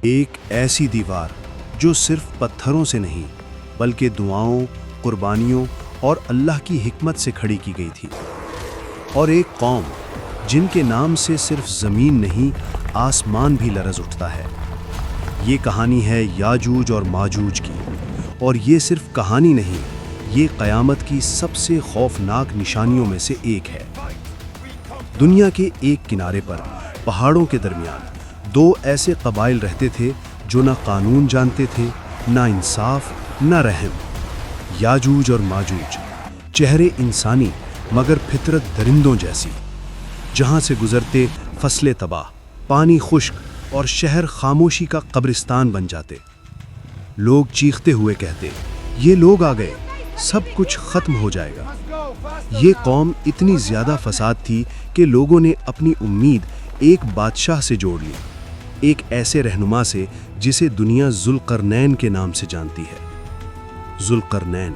ایک ایسی دیوار جو صرف پتھروں سے نہیں بلکہ دعاؤں، قربانیوں اور اللہ کی حکمت سے کھڑی کی گئی تھی، اور ایک قوم جن کے نام سے صرف زمین نہیں آسمان بھی لرز اٹھتا ہے۔ یہ کہانی ہے یاجوج اور ماجوج کی، اور یہ صرف کہانی نہیں، یہ قیامت کی سب سے خوفناک نشانیوں میں سے ایک ہے۔ دنیا کے ایک کنارے پر پہاڑوں کے درمیان دو ایسے قبائل رہتے تھے جو نہ قانون جانتے تھے، نہ انصاف، نہ رحم۔ یاجوج اور ماجوج، چہرے انسانی مگر فطرت درندوں جیسی، جہاں سے گزرتے فصلیں تباہ، پانی خشک اور شہر خاموشی کا قبرستان بن جاتے۔ لوگ چیختے ہوئے کہتے، یہ لوگ آ گئے، سب کچھ ختم ہو جائے گا۔ یہ قوم اتنی زیادہ فساد تھی کہ لوگوں نے اپنی امید ایک بادشاہ سے جوڑ لی، ایک ایسے رہنما سے جسے دنیا ذوالقرنین کے نام سے جانتی ہے۔ ذوالقرنین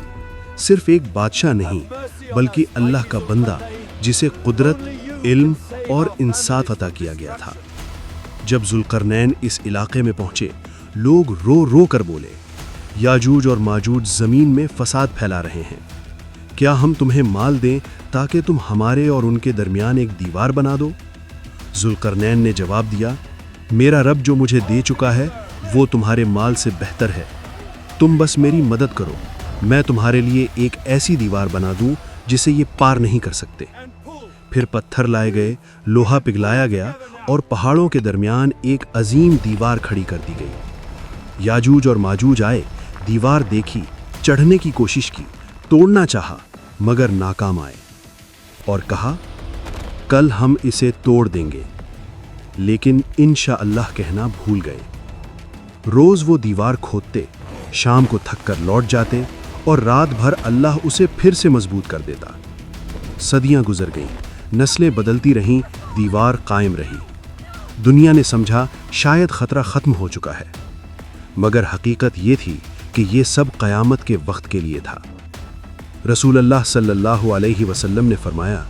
صرف ایک بادشاہ نہیں بلکہ اللہ کا بندہ جسے قدرت، علم اور انصاف عطا کیا گیا تھا۔ جب ذوالقرنین اس علاقے میں پہنچے، لوگ رو رو کر بولے، یاجوج اور ماجوج زمین میں فساد پھیلا رہے ہیں، کیا ہم تمہیں مال دیں تاکہ تم ہمارے اور ان کے درمیان ایک دیوار بنا دو؟ ذوالقرنین نے جواب دیا، میرا رب جو مجھے دے چکا ہے وہ تمہارے مال سے بہتر ہے، تم بس میری مدد کرو، میں تمہارے لیے ایک ایسی دیوار بنا دوں جسے یہ پار نہیں کر سکتے۔ پھر پتھر لائے گئے، لوہا پگھلایا گیا اور پہاڑوں کے درمیان ایک عظیم دیوار کھڑی کر دی گئی۔ یاجوج اور ماجوج آئے، دیوار دیکھی، چڑھنے کی کوشش کی، توڑنا چاہا مگر ناکام آئے، اور کہا، کل ہم اسے توڑ دیں گے، لیکن انشاءاللہ کہنا بھول گئے۔ روز وہ دیوار کھودتے، شام کو تھک کر لوٹ جاتے اور رات بھر اللہ اسے پھر سے مضبوط کر دیتا۔ صدیاں گزر گئیں، نسلیں بدلتی رہیں، دیوار قائم رہی۔ دنیا نے سمجھا شاید خطرہ ختم ہو چکا ہے، مگر حقیقت یہ تھی کہ یہ سب قیامت کے وقت کے لیے تھا۔ رسول اللہ صلی اللہ علیہ وسلم نے فرمایا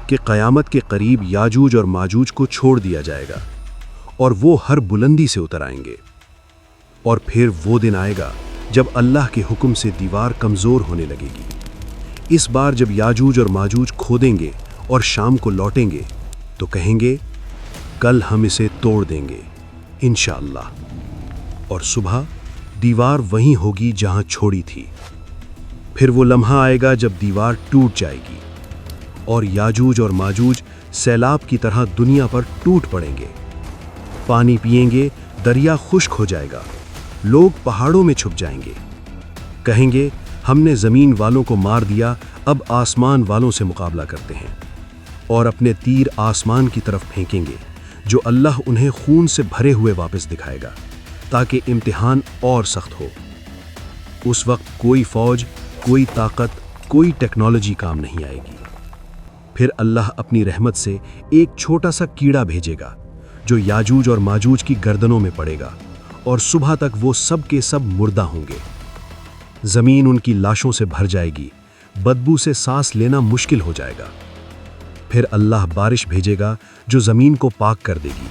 کہ قیامت کے قریب یاجوج اور ماجوج کو چھوڑ دیا جائے گا، اور وہ ہر بلندی سے اتر آئیں گے، اور پھر وہ دن آئے گا جب اللہ کے حکم سے دیوار کمزور ہونے لگے گی۔ اس بار جب یاجوج اور ماجوج کھودیں گے اور شام کو لوٹیں گے تو کہیں گے، کل ہم اسے توڑ دیں گے انشاءاللہ، اور صبح دیوار وہیں ہوگی جہاں چھوڑی تھی۔ پھر وہ لمحہ آئے گا جب دیوار ٹوٹ جائے گی، اور یاجوج اور ماجوج سیلاب کی طرح دنیا پر ٹوٹ پڑیں گے۔ پانی پئیں گے، دریا خشک ہو جائے گا، لوگ پہاڑوں میں چھپ جائیں گے، کہیں گے، ہم نے زمین والوں کو مار دیا، اب آسمان والوں سے مقابلہ کرتے ہیں، اور اپنے تیر آسمان کی طرف پھینکیں گے جو اللہ انہیں خون سے بھرے ہوئے واپس دکھائے گا تاکہ امتحان اور سخت ہو۔ اس وقت کوئی فوج، کوئی طاقت، کوئی ٹیکنالوجی کام نہیں آئے گی۔ پھر اللہ اپنی رحمت سے ایک چھوٹا سا کیڑا بھیجے گا جو یاجوج اور ماجوج کی گردنوں میں پڑے گا، اور صبح تک وہ سب کے سب مردہ ہوں گے۔ زمین ان کی لاشوں سے بھر جائے گی، بدبو سے سانس لینا مشکل ہو جائے گا۔ پھر اللہ بارش بھیجے گا جو زمین کو پاک کر دے گی،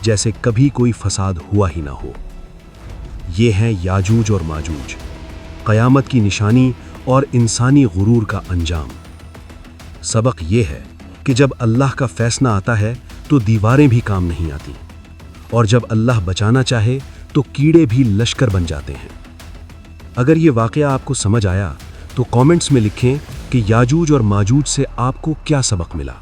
جیسے کبھی کوئی فساد ہوا ہی نہ ہو۔ یہ ہیں یاجوج اور ماجوج، قیامت کی نشانی اور انسانی غرور کا انجام۔ سبق یہ ہے کہ جب اللہ کا فیصلہ آتا ہے تو دیواریں بھی کام نہیں آتی، اور جب اللہ بچانا چاہے تو کیڑے بھی لشکر بن جاتے ہیں۔ اگر یہ واقعہ آپ کو سمجھ آیا تو کامنٹس میں لکھیں کہ یاجوج اور ماجوج سے آپ کو کیا سبق ملا۔